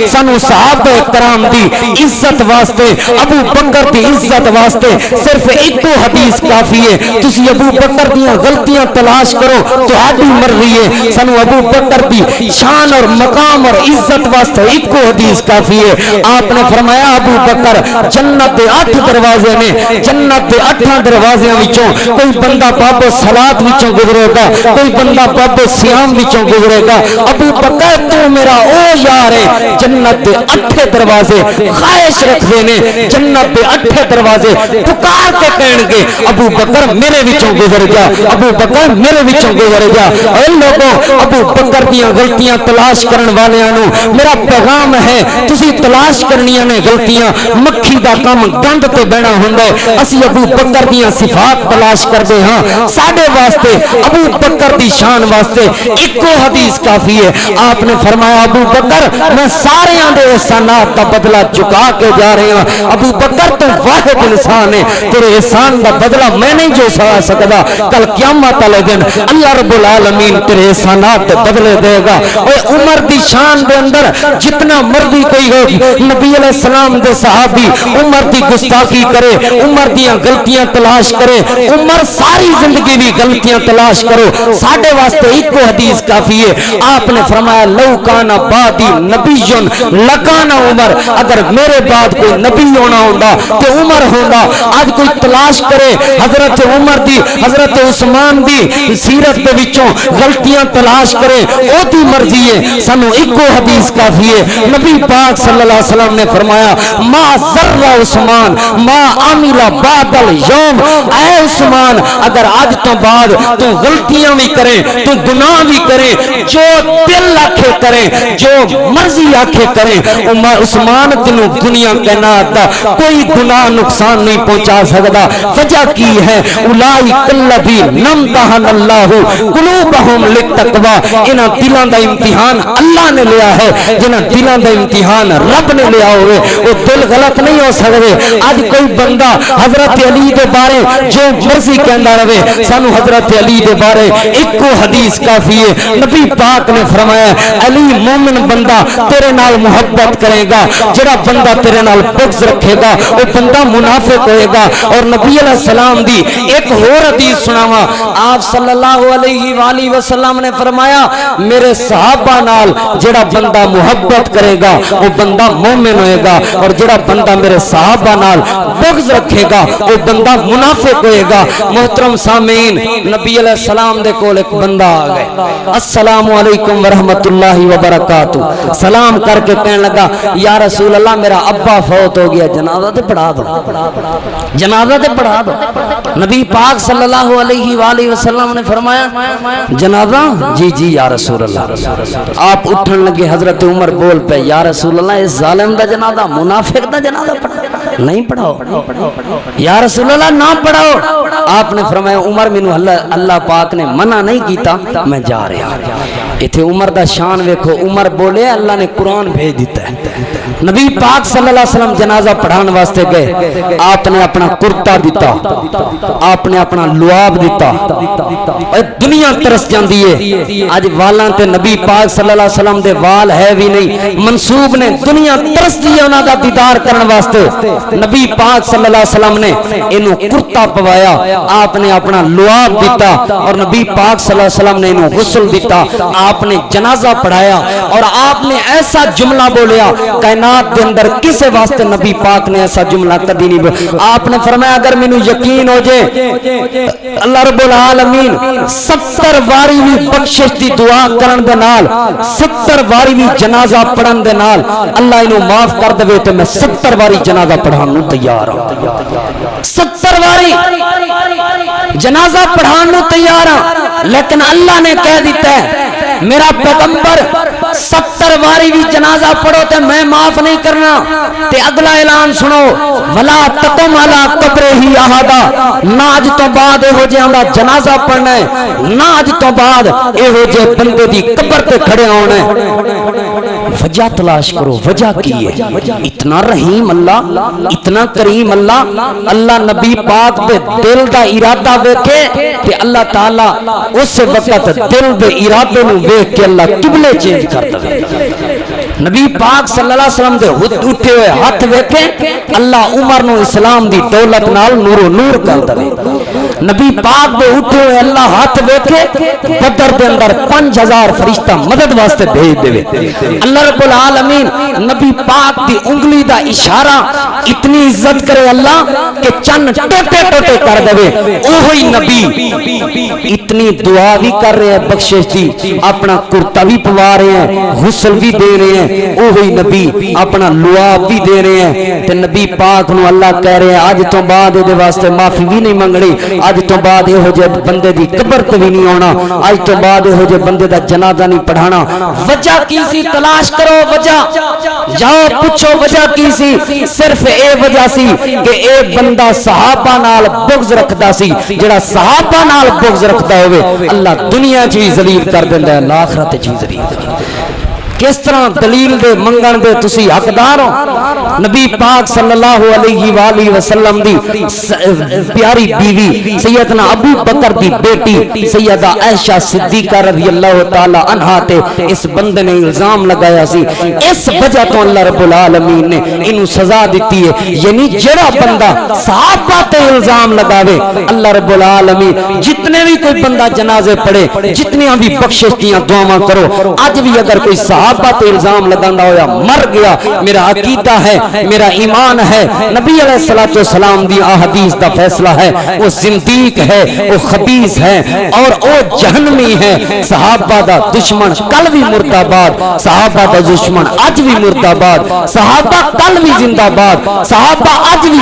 سانو صحابہ کرام دی عزت واسطے ابو بکر دی عزت واسطے صرف ایک حدیث کافی ہے. تسی ابو بکر دیاں غلطیاں تلاش کرو تہاڈی مرضی ہے. سانو ابو بکر دی شان اور مقام اور عزت واسطے ایک حدیث کافی ہے. آپ نے فرمایا ابو بکر جنت دے 8 دروازے نے, جنت دے 8 دروازیاں وچوں کوئی بندہ باب صلات وچوں گزرے گا, کوئی بندہ باب صیام وچوں گزرے گا. ابو بکر تو میرا او یار ہے. جنت دے 8 دروازے خواہش رکھدے نے, جنت دے 8 دروازے پکار کے کہن گے ابو بکر میرے وچوں گزر جا, ابو بکر میرے وچوں گزر جا. اے لوگوں ابو بکر دیاں غلطیاں تلاش کرن والیاں نو میرا پیغام ہے تسی تلاش کرنیاں نے غلطیاں. مکھی دا کام گند تے بہنا ہوندا ہے. اسی ابو بکر دیاں صفات تلاش کردے ہاں. ساڈے واسطے ابو بکر دی شان واسطے ایک حدیث کافی ہے. آپ نے فرمایا ابو بکر میں سارے دے احسانات کا بدلہ چکا کے جا رہے ہیں. ابو بکر تو واحد انسان ہے, تیرے احسان کا بدلہ میں نہیں جو سکتا. کل قیامت والے دن اللہ رب العالمین تیرے احسانات بدلے دے گا. اور عمر دی شان دے اندر جتنا مرضی کوئی ہو, نبی علیہ السلام دے صحابی عمر دی گستاخی کرے, عمر دیاں غلطیاں تلاش کرے, عمر ساری زندگی بھی غلطیاں تلاش کرو, ساڈے واسطے ایک حدیث کافی ہے. آپ نے فرمایا لو کان بعدی نبی لکان عمر, اگر میرے بعد کوئی نبی ہونا ہوندا تو عمر ہوندا. آج کوئی تلاش کرے حضرت عمر دی حضرت عثمان دی سیرت دے وچوں غلطیاں تلاش کرے, او دی مرضی ہے. سانو ایک حدیث کافی ہے. نبی پاک صلی اللہ علیہ وسلم نے فرمایا ما ذر عثمان ما عمل بعد اليوم, اے عثمان اگر آج تو بعد تو غلطیاں بھی کرے, تو گناہ بھی کرے, جو دل آکھے کرے, جو مرضی آکھے کرے, عثمان تنو دنیا کائنات دا کوئی گناہ نقصان نہیں پہنچا سکتا. وجہ کی ہے اولئک الذین امتحن اللہ قلوبہم للتقوی, انہاں دلاں دا امتحان اللہ نے لیا ہے. جنہاں دلاں دا امتحان رب نے لیا ہوئے وہ دل غلط نہیں ہو سکتے. آج کوئی بندہ حضرت علی دے بارے جو مرضی کہندا رہے, سانو حضرت علی دے بارے ایک حدیث کافی ہے. نبی پاک نے فرمایا علی مومن بندہ تیرے نال محبت کرے گا, جڑا بندہ تیرے نال بغض رکھے گا وہ بندہ منافق ہوئے گا. اور نبی علیہ السلام دی ایک اور حدیث سناواں. آپ صلی اللہ علیہ وآلہ وسلم نے فرمایا میرے صحابہ نال جڑا بندہ محبت کرے گا وہ بندہ مومن ہوئے گا, اور جڑا بندہ میرے صحابہ نال بغض رکھے گا وہ بندہ منافق ہوئے گا. محترم سامعین, نبی علیہ السلام دے کول ایک بندہ آ گئے, السلام علیکم ورحمۃ اللہ وبرکاتہ. سلام کر کے کہنے لگا یا رسول اللہ میرا ابا فوت ہو گیا, جنازہ تے پڑھا دو, جنازہ تے پڑھا دو. نبی پاک صلی اللہ علیہ وآلہ وسلم نے فرمایا جنازہ, جی جی یا رسول اللہ. آپ اٹھن لگے, حضرت عمر بول پہ یا رسول اللہ اس ظالم دا جنازہ, منافق دا جنازہ نہیں پڑھاؤ, یا رسول اللہ نہ پڑھاؤ. آپ نے فرمایا عمر مینوں اللہ پاک نے منع نہیں کیتا, میں جا رہا. ایتھے عمر دا شان ویکھو, عمر بولے اللہ نے قرآن بھیج دیتا ہے. نبی پاک صلی اللہ علیہ وسلم جنازہ پڑھان واسطے گئے, آپ نے اپنا کرتا دیتا, آپ نے اپنا لعاب دیتا. دنیا ترس جاندی ہے اج والاں تے نبی پاک صلی اللہ علیہ وسلم دے وال ہے بھی نہیں, منسوب نے دنیا ترس دی انہاں دا دیدار کرن واسطے. نبی پاک صلی اللہ علیہ وسلم نے اینو کرتا پوایا, آپ نے اپنا لعاب دیتا, اور نبی پاک صلی اللہ علیہ وسلم نے اینو غسل دیتا. آپ نے جنازہ پڑھایا اور آپ نے ایسا جملہ بولیا کائنات کے اندر کسے واسطے نبی پاک نے ایسا جملہ کبھی نہیں بولیا. آپ نے فرمایا اگر مینو یقین ہو جائے اللہ رب العالمین 70 واری بھی بخشش دی دعا کرن دے نال, 70 واری بھی جنازہ پڑھن دے نال اللہ انہوں معاف کر دے تو میں 70 واری جنازہ پڑھان نو تیار ہوں. 70 واری جنازہ پڑھان نو تیار ہوں, لیکن اللہ نے کہہ دیتا ہے میرا پیغمبر 70 واری بھی جنازہ پڑھو تے میں معاف نہیں کرنا. تے اگلا اعلان سنو ولا تقم علی قبرہ ہی احدا, نہ اج تو بعد اے ہو جے ہمارا جنازہ پڑھنا ہے, نہ اج تو بعد اے ہو جے بندے دی قبر تے کھڑے ہونا ہے. وجہ تلاش کرو, وجہ کی ہے؟ اتنا رحیم اللہ, اتنا کریم اللہ. اللہ نبی پاک دے دل دا ارادہ ویکھے تے اللہ تعالی اس وقت دل دے ارادے نو ویکھ کے اللہ قبلے چینج کر دے. نبی پاک صلی اللہ علیہ وسلم دے اٹھے ہوئے ہاتھ ویکھے اللہ عمر نو اسلام دی دولت نال نور و نور کر دے. نبی پاک دے اٹھے ہوئے اللہ ہاتھ ویکھے بدر دے اندر 5000 فرشتہ مدد واسطے بھیج دے. اللہ رب العالمین نبی پاک دی انگلی دا اشارہ اتنی عزت کرے اللہ کہ چن ٹوٹے ٹوٹے کر دے. اوہی نبی اتنی دعا بھی کر رہے ہیں بخشش دی, اپنا کرتا بھی پوا رہے ہیں, غسل بھی دے رہے ہیں. اوہی نبی اپنا لعاب بھی دے رہے ہیں. تے نبی پاک نو اللہ کہہ رہے ہیں آج تو بعد دے واسطے معافی بھی نہیں منگنی, آج تو بعد یہ ہو جائے بندے دی قبر تے بھی نہیں ہونا, آج تو بعد یہ ہو جائے بندے دا جنازہ نہیں پڑھانا. وجہ کی سی تلاش کرو, وجہ جاؤ پوچھو وجہ کی سی. صرف اے وجہ سی کہ اے بندہ صحابہ نال بغض رکھدا سی. جڑا صحابہ نال بغض رکھدا ہوئے اللہ دنیا چ بھی ذلیل کر دیندا ہے, آخرت چ بھی ذلیل کر دیندا ہے. کس طرح دلیل دے منگن دے تسی حقدار ہو. نبی پاک صلی اللہ علیہ وآلہ وسلم دی پیاری بیوی سیدنا ابو بکر دی بیٹی سیدہ عائشہ صدیقہ رضی اللہ تعالی عنہا تے اس بندے نے الزام لگایا سی. اس وجہ تو اللہ رب العالمین نے انہوں سزا دیتی ہے. یعنی جڑا بندہ صحابہ تے الزام لگاوے اللہ رب العالمین جتنے بھی کوئی بندہ جنازے پڑھے جتنی بھی بخشش دیاں دعاواں کرو, آج بھی اگر کوئی صحابہ تے الزام لگانا ہویا مر گیا, میرا عقیدہ ہے میرا ایمان ہے نبی علیہ الصلوۃ والسلام دی احادیث دا فیصلہ ہے وہ زندیق ہے, وہ خبیث ہے اور وہ جہنمی ہے. صحابہ دا دشمن کل بھی مردہ باد, صحابہ دا دشمن اج بھی مردہ باد, صحابہ کل بھی زندہ باد, صحابہ اج بھی